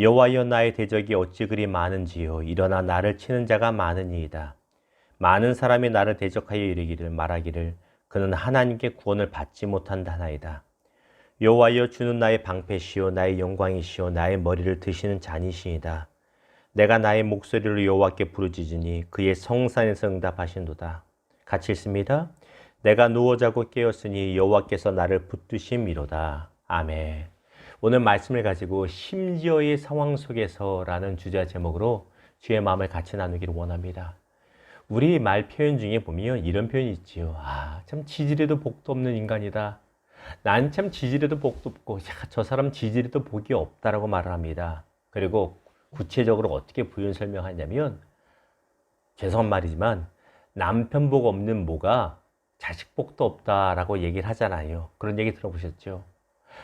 여호와여 나의 대적이 어찌 그리 많은지요. 일어나 나를 치는 자가 많으니이다. 많은 사람이 나를 대적하여 이르기를 말하기를 그는 하나님께 구원을 받지 못한다 하나이다. 여호와여 주는 나의 방패시요 나의 영광이시요 나의 머리를 드시는 잔이시이다. 내가 나의 목소리로 여호와께 부르짖으니 그의 성산에서 응답하신도다. 같이 읽습니다. 내가 누워 자고 깨었으니 여호와께서 나를 붙드심이로다. 아멘. 오늘 말씀을 가지고 심지어의 상황 속에서라는 주제 제목으로 주의 마음을 같이 나누기를 원합니다. 우리 말 표현 중에 보면 이런 표현이 있지요. 참 지지리도 복도 없는 인간이다. 난 참 지지리도 복도 없고 저 사람 지지리도 복이 없다라고 말을 합니다. 그리고 구체적으로 어떻게 부연 설명하냐면 죄송한 말이지만 남편 복 없는 모가 자식 복도 없다라고 얘기를 하잖아요. 그런 얘기 들어보셨죠?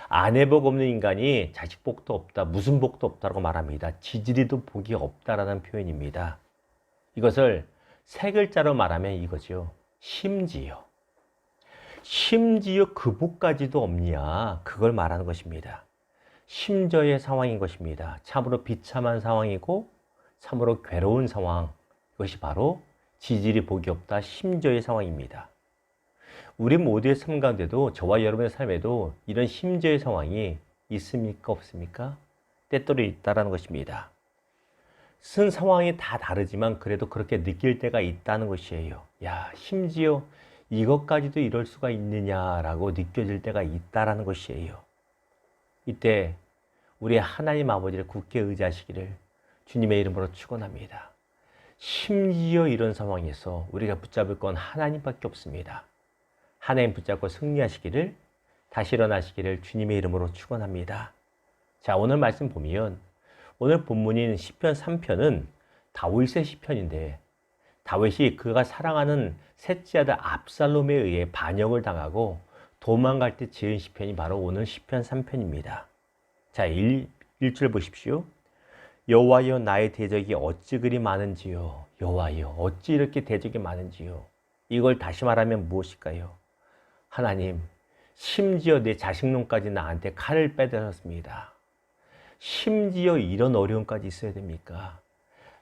아내 복 없는 인간이 자식 복도 없다, 무슨 복도 없다라고 말합니다. 지지리도 복이 없다라는 표현입니다. 이것을 세 글자로 말하면 이거죠. 심지어. 심지어 그 복까지도 없냐, 그걸 말하는 것입니다. 심저의 상황인 것입니다. 참으로 비참한 상황이고 참으로 괴로운 상황, 이것이 바로 지질이 복이 없다, 심저의 상황입니다. 우리 모두의 삶 가운데도 저와 여러분의 삶에도 이런 심저의 상황이 있습니까? 없습니까? 때때로 있다는 것입니다. 쓴 상황이 다 다르지만 그래도 그렇게 느낄 때가 있다는 것이에요. 야, 심지어 이것까지도 이럴 수가 있느냐라고 느껴질 때가 있다는 것이에요. 이때 우리 하나님 아버지를 굳게 의지하시기를 주님의 이름으로 축원합니다. 심지어 이런 상황에서 우리가 붙잡을 건 하나님밖에 없습니다. 하나님 붙잡고 승리하시기를, 다시 일어나시기를 주님의 이름으로 축원합니다. 자, 오늘 말씀 보면 오늘 본문인 시편 3편은 다윗의 시편인데 다윗이 그가 사랑하는 셋째 아들 압살롬에 의해 반역을 당하고 도망갈 때 지은 시편이 바로 오늘 시편 3편입니다. 자, 1절 보십시오. 여호와여 나의 대적이 어찌 그리 많은지요. 여호와여 어찌 이렇게 대적이 많은지요. 이걸 다시 말하면 무엇일까요? 하나님, 심지어 내 자식놈까지 나한테 칼을 빼들었습니다. 심지어 이런 어려움까지 있어야 됩니까?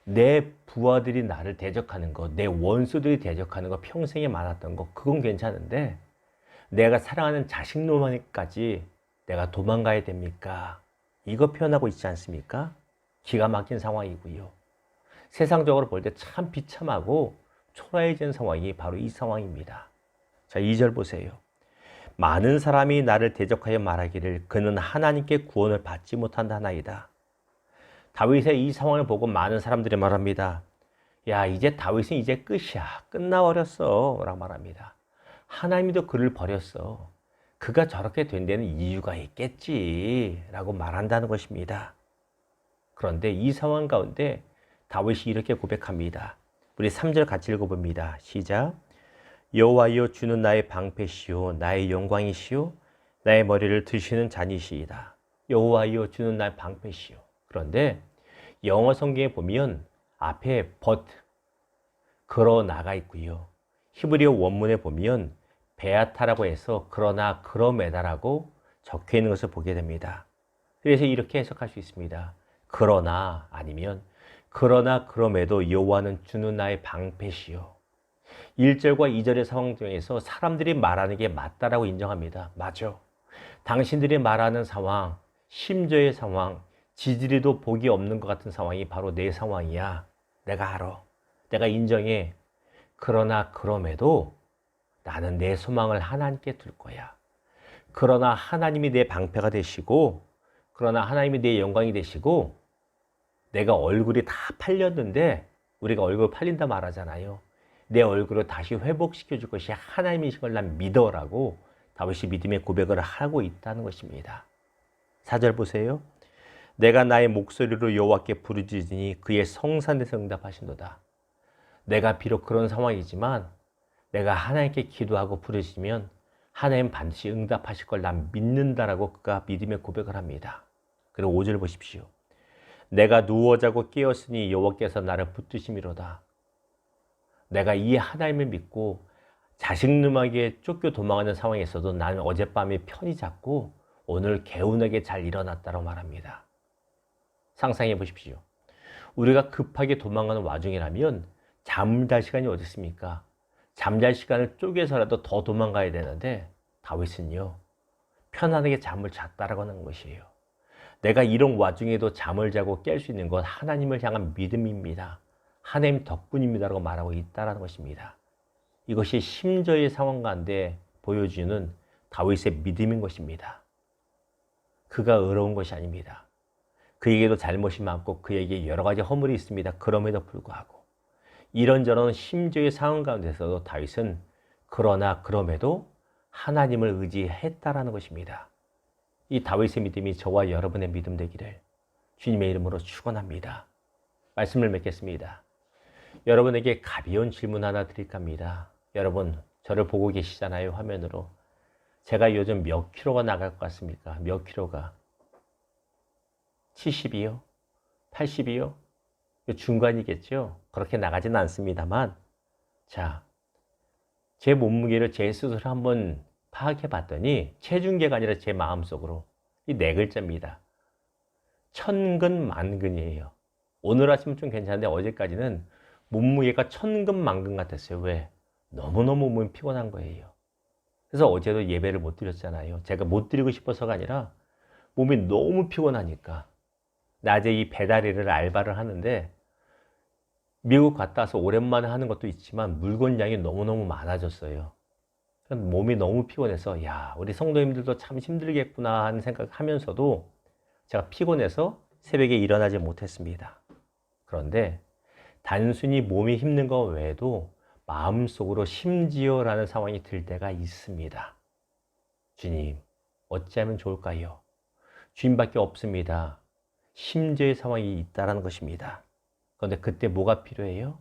내 부하들이 나를 대적하는 거, 내 원수들이 대적하는 거 평생에 많았던 거, 그건 괜찮은데 내가 사랑하는 자식놈까지 내가 도망가야 됩니까? 이거 표현하고 있지 않습니까? 기가 막힌 상황이고요. 세상적으로 볼 때 참 비참하고 초라해진 상황이 바로 이 상황입니다. 자, 2절 보세요. 많은 사람이 나를 대적하여 말하기를 그는 하나님께 구원을 받지 못한다 하나이다. 다윗의 이 상황을 보고 많은 사람들이 말합니다. 야, 이제 다윗은 이제 끝이야. 끝나버렸어. 라고 말합니다. 하나님도 그를 버렸어. 그가 저렇게 된 데는 이유가 있겠지. 라고 말한다는 것입니다. 그런데 이 상황 가운데 다윗이 이렇게 고백합니다. 우리 3절 같이 읽어봅니다. 시작. 여호와여 주는 나의 방패시요 나의 영광이시요 나의 머리를 드시는 잔이시이다. 여호와여 주는 나의 방패시요. 그런데 영어 성경에 보면 앞에 but, 그러나가 있고요. 히브리어 원문에 보면 베아타라고 해서 그러나 그러메다라고 적혀 있는 것을 보게 됩니다. 그래서 이렇게 해석할 수 있습니다. 그러나 아니면 그러나 그럼에도 여호와는 주는 나의 방패시요. 1절과 2절의 상황 중에서 사람들이 말하는 게 맞다라고 인정합니다. 맞아. 당신들이 말하는 상황, 심저의 상황, 지지리도 복이 없는 것 같은 상황이 바로 내 상황이야. 내가 알아. 내가 인정해. 그러나 그럼에도 나는 내 소망을 하나님께 둘 거야. 그러나 하나님이 내 방패가 되시고, 그러나 하나님이 내 영광이 되시고, 내가 얼굴이 다 팔렸는데 우리가 얼굴 팔린다 말하잖아요. 내 얼굴을 다시 회복시켜 줄 것이 하나님이신 걸 난 믿어라고 다윗이 믿음의 고백을 하고 있다는 것입니다. 4절 보세요. 내가 나의 목소리로 여호와께 부르짖으니 그의 성산에서 응답하신도다. 내가 비록 그런 상황이지만 내가 하나님께 기도하고 부르짖으면 하나님 반드시 응답하실 걸 난 믿는다라고 그가 믿음의 고백을 합니다. 그리고 5절 보십시오. 내가 누워 자고 깨었으니 여호와께서 나를 붙드심이로다. 내가 이 하나님을 믿고 자식놈에게 쫓겨 도망하는 상황에서도 나는 어젯밤에 편히 잤고 오늘 개운하게 잘 일어났다고 말합니다. 상상해 보십시오. 우리가 급하게 도망가는 와중이라면 잠잘 시간이 어디 있습니까? 잠잘 시간을 쪼개서라도 더 도망가야 되는데 다윗은요, 편안하게 잠을 잤다라고 하는 것이에요. 내가 이런 와중에도 잠을 자고 깰 수 있는 건 하나님을 향한 믿음입니다. 하나님 덕분입니다라고 말하고 있다는 것입니다. 이것이 심저의 상황 가운데 보여주는 다윗의 믿음인 것입니다. 그가 의로운 것이 아닙니다. 그에게도 잘못이 많고 그에게 여러 가지 허물이 있습니다. 그럼에도 불구하고 이런저런 심저의 상황 가운데서도 다윗은 그러나 그럼에도 하나님을 의지했다라는 것입니다. 이 다윗의 믿음이 저와 여러분의 믿음 되기를 주님의 이름으로 축원합니다. 말씀을 맺겠습니다. 여러분에게 가벼운 질문 하나 드릴까 합니다. 여러분, 저를 보고 계시잖아요, 화면으로. 제가 요즘 몇 킬로가 나갈 것 같습니까? 몇 킬로가? 70이요? 80이요? 중간이겠죠? 그렇게 나가지는 않습니다만, 자, 제 몸무게를 제 스스로 한번 파악해 봤더니 체중계가 아니라 제 마음속으로 이 네 글자입니다. 천근 만근이에요. 오늘 아침은 좀 괜찮은데 어제까지는 몸무게가 천근만근 같았어요. 왜? 너무너무 몸이 피곤한 거예요. 그래서 어제도 예배를 못 드렸잖아요. 제가 못 드리고 싶어서가 아니라 몸이 너무 피곤하니까. 낮에 이 배달일을 알바를 하는데 미국 갔다 와서 오랜만에 하는 것도 있지만 물건량이 너무너무 많아졌어요. 몸이 너무 피곤해서 야, 우리 성도님들도 참 힘들겠구나 하는 생각하면서도 제가 피곤해서 새벽에 일어나지 못했습니다. 그런데 단순히 몸이 힘든 것 외에도 마음속으로 심지어라는 상황이 들 때가 있습니다. 주님, 어찌하면 좋을까요? 주님밖에 없습니다. 심지어의 상황이 있다는 것입니다. 그런데 그때 뭐가 필요해요?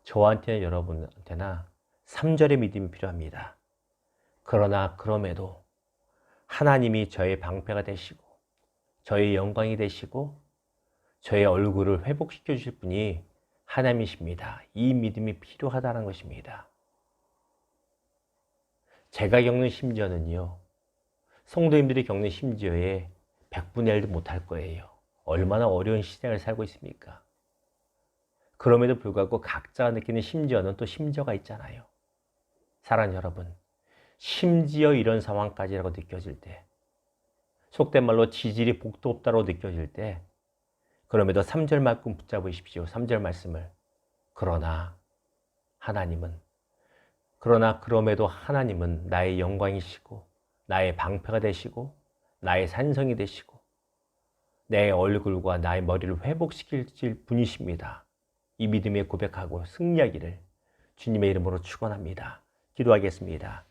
저한테나 여러분한테나 3절의 믿음이 필요합니다. 그러나 그럼에도 하나님이 저의 방패가 되시고 저의 영광이 되시고 저의 얼굴을 회복시켜 주실 분이 하나님이십니다. 이 믿음이 필요하다는 것입니다. 제가 겪는 심지어는요, 성도님들이 겪는 심지어에 100분의 1도 못할 거예요. 얼마나 어려운 시대를 살고 있습니까? 그럼에도 불구하고 각자가 느끼는 심지어는 또 심지어가 있잖아요. 사랑하는 여러분, 심지어 이런 상황까지라고 느껴질 때, 속된 말로 지질이 복도 없다고 느껴질 때, 그럼에도 3절 말씀 붙잡으십시오. 3절 말씀을. 그러나 그럼에도 하나님은 나의 영광이시고 나의 방패가 되시고 나의 산성이 되시고 내 얼굴과 나의 머리를 회복시킬 분이십니다. 이 믿음에 고백하고 승리하기를 주님의 이름으로 축원합니다. 기도하겠습니다.